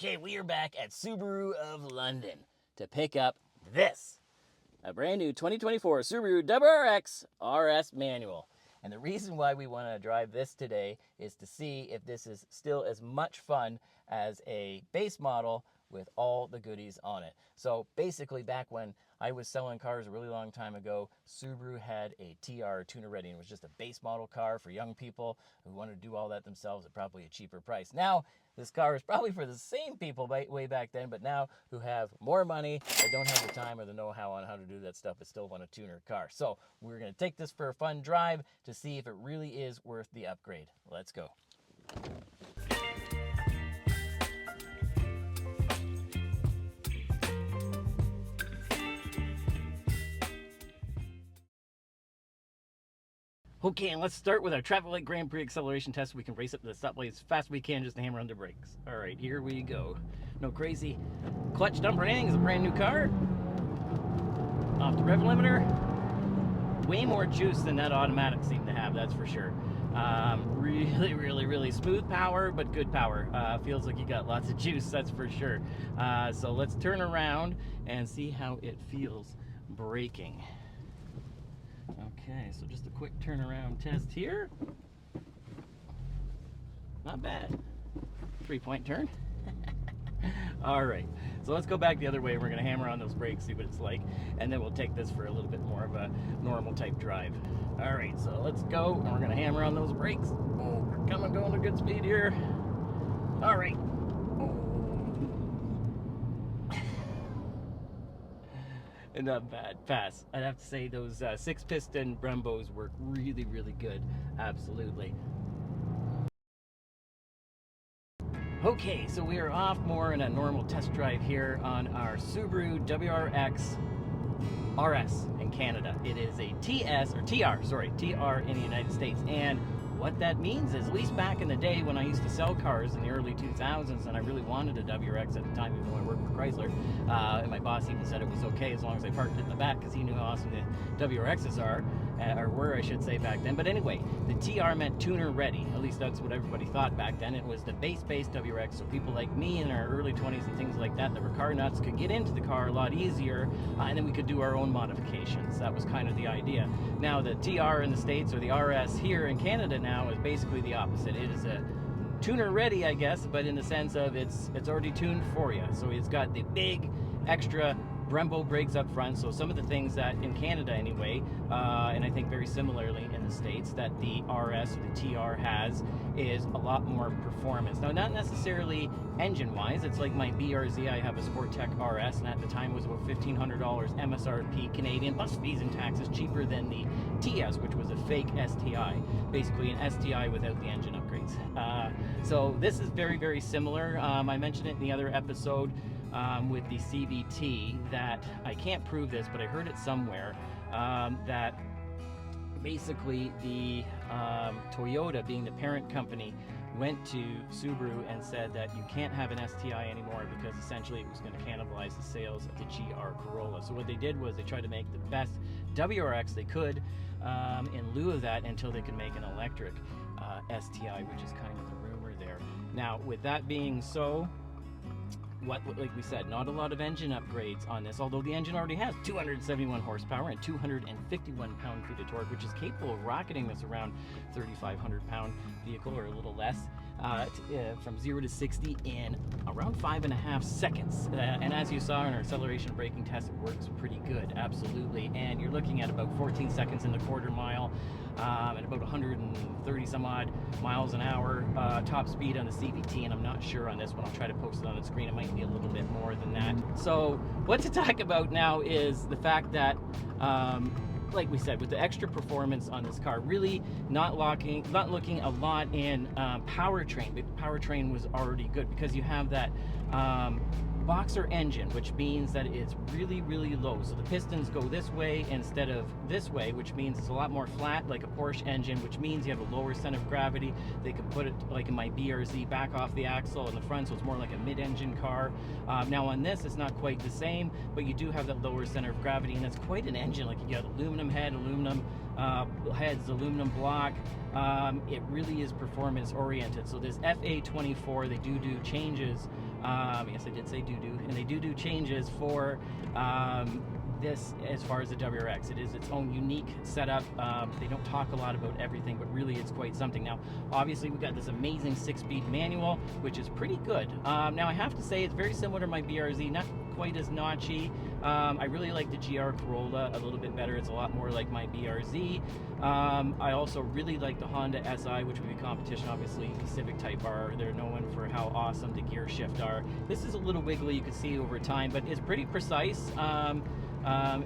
Okay, we are back at Subaru of London to pick up this. A brand new 2024 Subaru WRX RS manual. And the reason why we want to drive this today is to see if this is still as much fun as a base model with all the goodies on it. So basically, back when I was selling cars a really long time ago, Subaru had a TR tuner ready, and it was just a base model car for young people who wanted to do all that themselves at probably a cheaper price. Now, this car is probably for the same people way back then, but now who have more money, or don't have the time or the know-how on how to do that stuff, but still want a tuner car. So we're going to take this for a fun drive to see if it really is worth the upgrade. Let's go. Okay, and let's start with our traffic light Grand Prix acceleration test so we can race up to the stoplight as fast as we can just to hammer on the brakes. All right, here we go. No crazy clutch dumper or anything. It's a brand new car. Off the rev limiter. Way more juice than that automatic seemed to have, that's for sure. Really smooth power, but good power. Feels like you got lots of juice, that's for sure. So let's turn around and see how it feels braking. Okay, so just a quick turnaround test here. Not bad. 3-point turn. All right, so let's go back the other way. We're gonna hammer on those brakes, see what it's like, and then we'll take this for a little bit more of a normal type drive. All right, so let's go, and we're gonna hammer on those brakes. Oh, we're going at good speed here. All right. Not bad. Pass. I'd have to say those 6-piston Brembos work really good. Absolutely. Okay, so we are off more in a normal test drive here on our Subaru WRX RS in Canada. It is a TR in the United States. And what that means is, at least back in the day when I used to sell cars in the early 2000s, and I really wanted a WRX at the time, even though I worked for Chrysler, and my boss even said it was okay as long as I parked it in the back, because he knew how awesome the WRXs are, or were, I should say, back then. But anyway, the TR meant tuner ready. At least that's what everybody thought back then. It was the base WRX, so people like me in our early 20s and things like that were car nuts could get into the car a lot easier, and then we could do our own modifications. That was kind of the idea. Now the TR in the States, or the RS here in Canada now, is basically the opposite. It is a tuner ready, I guess, but in the sense of it's already tuned for you. So it's got the big extra Brembo brakes up front, so some of the things that in Canada anyway, and I think very similarly in the States, that the RS or the TR has is a lot more performance. Now, not necessarily engine-wise. It's like my BRZ. I have a Sportec RS, and at the time was about $1,500 MSRP Canadian, plus fees and taxes, cheaper than the TS, which was a fake STI, basically an STI without the engine upgrades. So this is very similar. I mentioned it in the other episode with the CVT, that I can't prove this, but I heard it somewhere, that basically the Toyota, being the parent company, went to Subaru and said that you can't have an STI anymore because essentially it was going to cannibalize the sales of the GR Corolla. So what they did was they tried to make the best WRX they could in lieu of that, until they could make an electric STI, which is kind of the rumor there. Now, with that being so, like we said, not a lot of engine upgrades on this, although the engine already has 271 horsepower and 251 pound-feet of torque, which is capable of rocketing this around 3,500 pound vehicle, or a little less, from 0 to 60 in around 5.5 seconds. And as you saw in our acceleration braking test, it works pretty good, absolutely. And you're looking at about 14 seconds in the quarter mile, and about 130 some odd miles an hour top speed on the CVT, and I'm not sure on this one. I'll try to post it on the screen. It might be a little bit more than that. So what to talk about now is the fact that like we said, with the extra performance on this car, really not looking a lot in powertrain. The powertrain was already good because you have that boxer engine, which means that it's really low. So the pistons go this way instead of this way, which means it's a lot more flat, like a Porsche engine, which means you have a lower center of gravity. They can put it, like in my BRZ, back off the axle in the front, so it's more like a mid-engine car. Now on this, it's not quite the same, but you do have that lower center of gravity, and it's quite an engine. Like, you got aluminum head, aluminum heads, aluminum block. It really is performance oriented. So this FA24, they do changes Yes, I did say doo-doo, and they do changes for this as far as the WRX. It is its own unique setup. They don't talk a lot about everything, but really it's quite something. Now, obviously, we've got this amazing 6-speed manual, which is pretty good. Now, I have to say it's very similar to my BRZ, not quite as notchy. I really like the GR Corolla a little bit better. It's a lot more like my BRZ. I also really like the Honda SI, which would be competition, obviously. The Civic Type R, they're known for how awesome the gear shift are. This is a little wiggly, you can see over time, but it's pretty precise.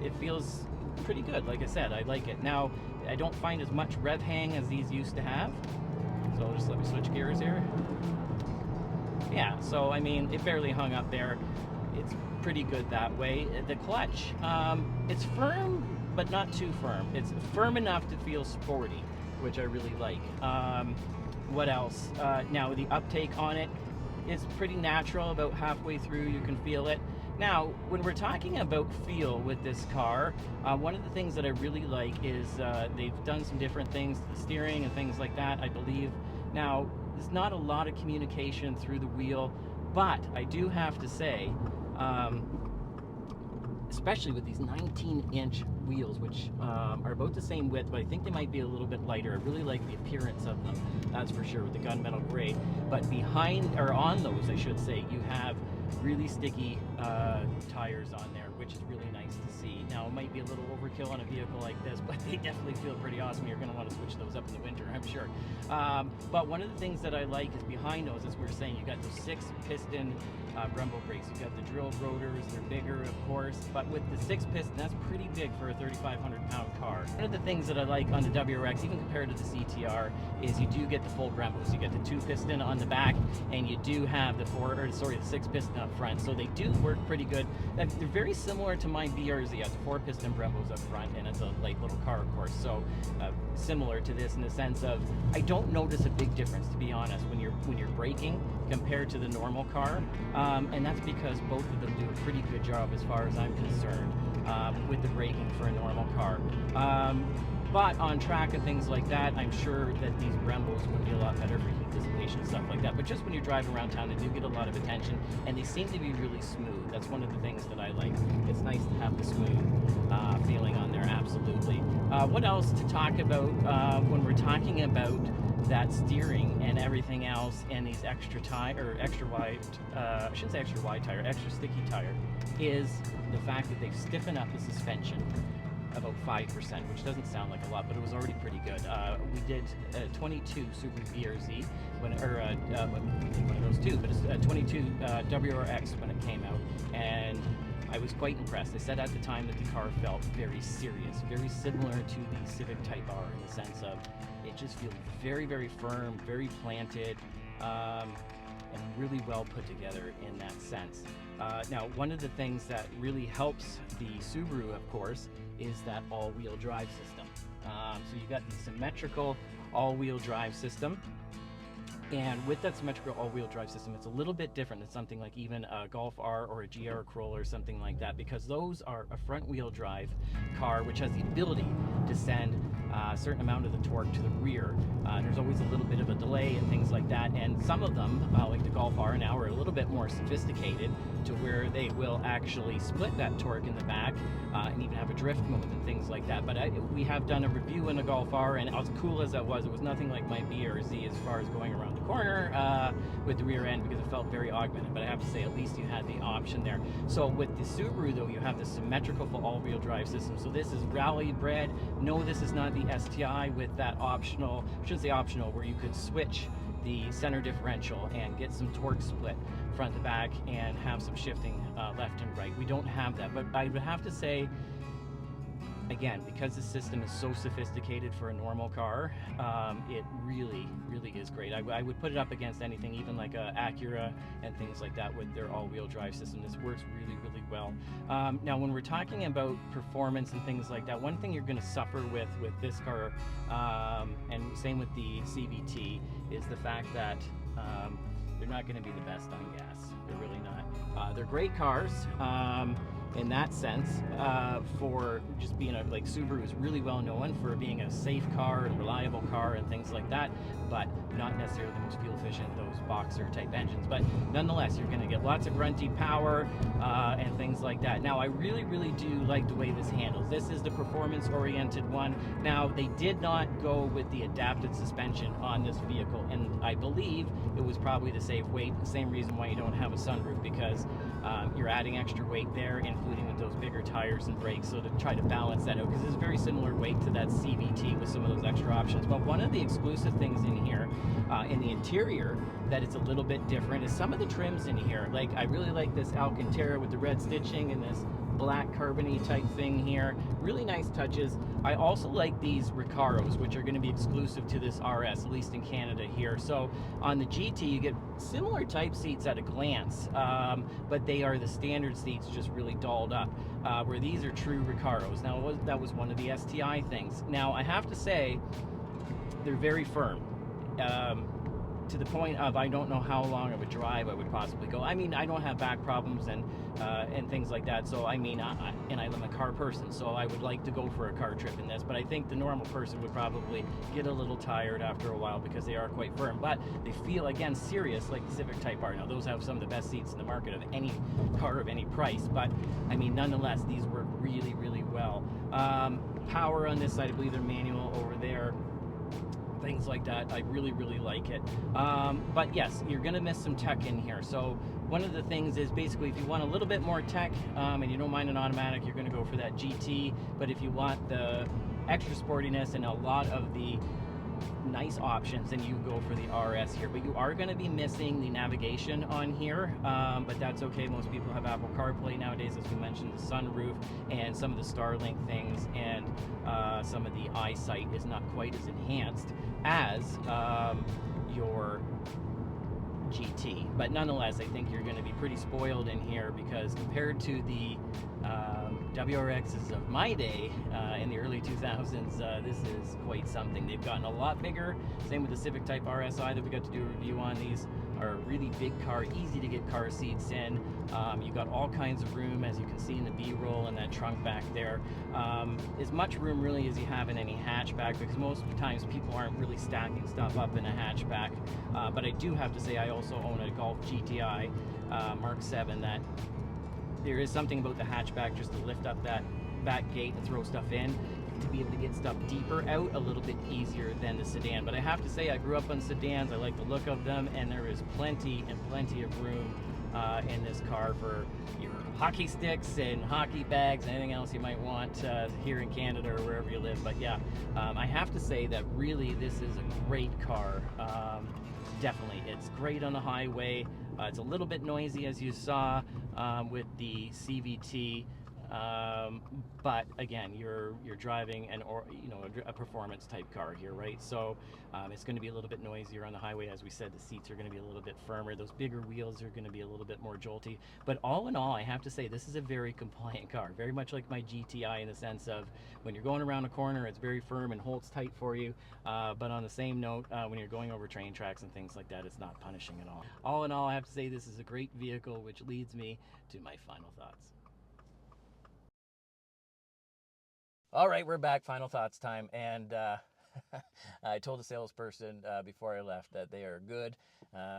It feels pretty good. Like I said, I like it. Now, I don't find as much rev hang as these used to have. So just let me switch gears here. Yeah, so I mean, it barely hung up there. It's pretty good that way. The clutch, it's firm, but not too firm. It's firm enough to feel sporty, which I really like. What else? Now, the uptake on it is pretty natural. About halfway through, you can feel it. Now, when we're talking about feel with this car, one of the things that I really like is they've done some different things to the steering and things like that, I believe. Now, there's not a lot of communication through the wheel, but I do have to say, especially with these 19-inch wheels, which are about the same width, but I think they might be a little bit lighter. I really like the appearance of them, that's for sure, with the gunmetal gray. But behind, or on those, I should say, you have really sticky tires on there, which is really nice to see. Now, it might be a little overkill on a vehicle like this, but they definitely feel pretty awesome. You're going to want to switch those up in the winter, I'm sure. But one of the things that I like is behind those, as we were saying, you got those 6-piston Brembo brakes. You've got the drilled rotors, they're bigger, of course, but with the 6-piston, that's pretty big for a 3,500-pound car. One of the things that I like on the WRX, even compared to the CTR, is you do get the full Brembo. So you get the 2-piston on the back, and you do have the 6-piston up front. So they do work pretty good. They're very similar to my BRZ. It has 4-piston Brembos up front, and it's a light little car, of course. So similar to this in the sense of, I don't notice a big difference, to be honest, when you're braking compared to the normal car. And that's because both of them do a pretty good job as far as I'm concerned with the braking for a normal car. But on track and things like that, I'm sure that these Brembos would be a lot better for heat dissipation and stuff like that. But just when you're driving around town, they do get a lot of attention, and they seem to be really smooth. That's one of the things that I like. It's nice to have the smooth feeling on there, absolutely. What else to talk about when we're talking about that steering and everything else, and these extra wide, I shouldn't say extra wide tire, extra sticky tire, is the fact that they've stiffened up the suspension about 5%, which doesn't sound like a lot, but it was already pretty good. We did 22 Subaru BRZ, one of those two, but it's 22 WRX when it came out, and I was quite impressed. I said at the time that the car felt very serious, very similar to the Civic Type R in the sense of it just feels very, very firm, very planted, and really well put together in that sense. Now, one of the things that really helps the Subaru, of course, is that all-wheel drive system. So you got the symmetrical all-wheel drive system. And with that symmetrical all-wheel drive system, it's a little bit different than something like even a Golf R or a GR Corolla or something like that, because those are a front-wheel drive car which has the ability to send a certain amount of the torque to the rear. There's always a little bit of a delay and things like that, and some of them, like the Golf R now, are a little bit more sophisticated to where they will actually split that torque in the back and even have a drift mode and things like that. But we have done a review in the Golf R, and as cool as that was, it was nothing like my BRZ as far as going around the corner with the rear end, because it felt very augmented. But I have to say, at least you had the option there. So with the Subaru, though, you have the symmetrical all-wheel drive system. So this is rally bred. No, this is not the STI with that optional, I shouldn't say optional, where you could switch the center differential and get some torque split front to back and have some shifting left and right. We don't have that, but I would have to say, again, because the system is so sophisticated for a normal car, it really, really is great. I would put it up against anything, even like a Acura and things like that with their all-wheel drive system. This works really, really well. Now, when we're talking about performance and things like that, one thing you're going to suffer with this car, and same with the CVT, is the fact that they're not going to be the best on gas. They're really not. They're great cars. in that sense, for just being like Subaru is really well known for being a safe car and reliable car and things like that, but not necessarily the most fuel efficient, those boxer type engines. But nonetheless, you're going to get lots of grunty power and things like that. Now, I really do like the way this handles. This is the performance oriented one. Now, they did not go with the adapted suspension on this vehicle, and I believe it was probably the same reason why you don't have a sunroof, because you're adding extra weight there, including with those bigger tires and brakes, so to try to balance that out, because it's a very similar weight to that CVT with some of those extra options. But one of the exclusive things in here, in the interior, that it's a little bit different is some of the trims in here. Like, I really like this Alcantara with the red stitching and this black carbony type thing here. Really nice touches. I also like these Recaros, which are going to be exclusive to this RS, at least in Canada here. So on the GT, you get similar type seats at a glance, but they are the standard seats just really dolled up, where these are true Recaros. Now, that was one of the STI things. Now, I have to say, they're very firm. To the point of I don't know how long of a drive I would possibly go. I mean, I don't have back problems and things like that, so I mean, and I'm a car person, so I would like to go for a car trip in this, but I think the normal person would probably get a little tired after a while because they are quite firm, but they feel, again, serious like the Civic Type R. Now, those have some of the best seats in the market of any car of any price, but I mean, nonetheless, these work really well. Power on this side, I believe they're manual over there. Things like that. I really like it. But yes, you're gonna miss some tech in here. So one of the things is basically if you want a little bit more tech and you don't mind an automatic, you're gonna go for that GT. But if you want the extra sportiness and a lot of the nice options, then you go for the RS here. But you are going to be missing the navigation on here, but that's okay. Most people have Apple CarPlay nowadays, as we mentioned, the sunroof and some of the Starlink things, and some of the eyesight is not quite as enhanced as your GT. But nonetheless, I think you're going to be pretty spoiled in here, because compared to the WRXs of my day in the early 2000s, this is quite something. They've gotten a lot bigger. Same with the Civic Type RSI that we got to do a review on. These are a really big car, easy to get car seats in. You got all kinds of room, as you can see in the B-roll and that trunk back there. As much room really as you have in any hatchback, because most times people aren't really stacking stuff up in a hatchback. But I do have to say, I also own a Golf GTI Mark 7 that there is something about the hatchback, just to lift up that back gate and throw stuff in, to be able to get stuff deeper out a little bit easier than the sedan. But I have to say, I grew up on sedans. I like the look of them, and there is plenty of room in this car for your hockey sticks and hockey bags and anything else you might want here in Canada or wherever you live. But yeah, I have to say that really this is a great car. Definitely, it's great on the highway. It's a little bit noisy, as you saw with the CVT, but again, you're driving a performance type car here, right? So it's going to be a little bit noisier on the highway. As we said, the seats are going to be a little bit firmer. Those bigger wheels are going to be a little bit more jolty. But all in all, I have to say, this is a very compliant car, very much like my GTI, in the sense of when you're going around a corner, it's very firm and holds tight for you. But on the same note, when you're going over train tracks and things like that, it's not punishing at all. All in all, I have to say this is a great vehicle, which leads me to my final thoughts. All right, we're back. Final thoughts time. And I told the salesperson before I left that they are good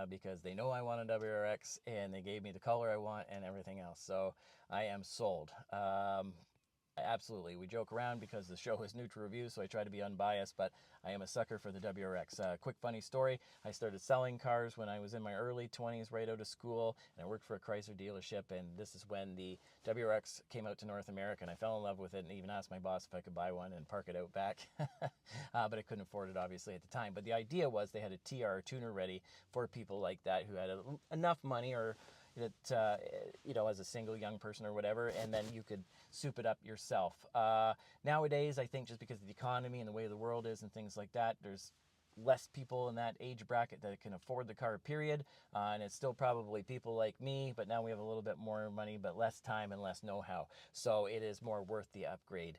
because they know I want a WRX, and they gave me the color I want and everything else. So I am sold. Absolutely. We joke around because the show is new to review, so I try to be unbiased, but I am a sucker for the WRX. Quick funny story, I started selling cars when I was in my early 20s, right out of school, and I worked for a Chrysler dealership, and this is when the WRX came out to North America, and I fell in love with it and even asked my boss if I could buy one and park it out back. But I couldn't afford it, obviously, at the time. But the idea was they had a TR tuner ready for people like that who had enough money, or that as a single young person or whatever, and then you could soup it up yourself. Nowadays, I think just because of the economy and the way the world is and things like that, there's less people in that age bracket that can afford the car, period. And it's still probably people like me, but now we have a little bit more money, but less time and less know-how. So it is more worth the upgrade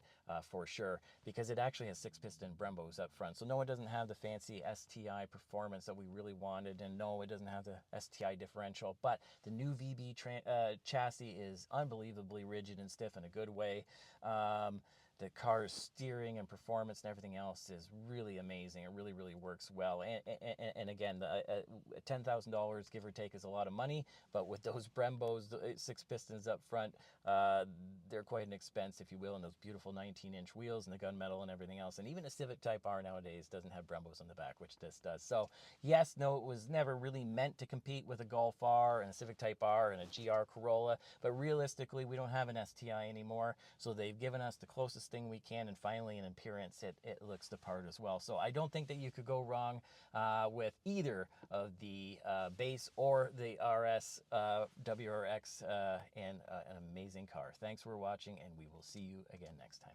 for sure, because it actually has 6-piston Brembos up front. So no, it doesn't have the fancy STI performance that we really wanted, and no, it doesn't have the STI differential, but the new VB chassis is unbelievably rigid and stiff in a good way. The car's steering and performance and everything else is really amazing. It really, really works well. And again, $10,000, give or take, is a lot of money. But with those Brembos, the 6 pistons up front, they're quite an expense, if you will, and those beautiful 19-inch wheels and the gunmetal and everything else. And even a Civic Type R nowadays doesn't have Brembos on the back, which this does. So yes, no, it was never really meant to compete with a Golf R and a Civic Type R and a GR Corolla. But realistically, we don't have an STI anymore. So they've given us the closest thing we can, and finally in appearance it looks the part as well. So I don't think that you could go wrong with either of the base or the RS WRX, and an amazing car. Thanks for watching, and we will see you again next time.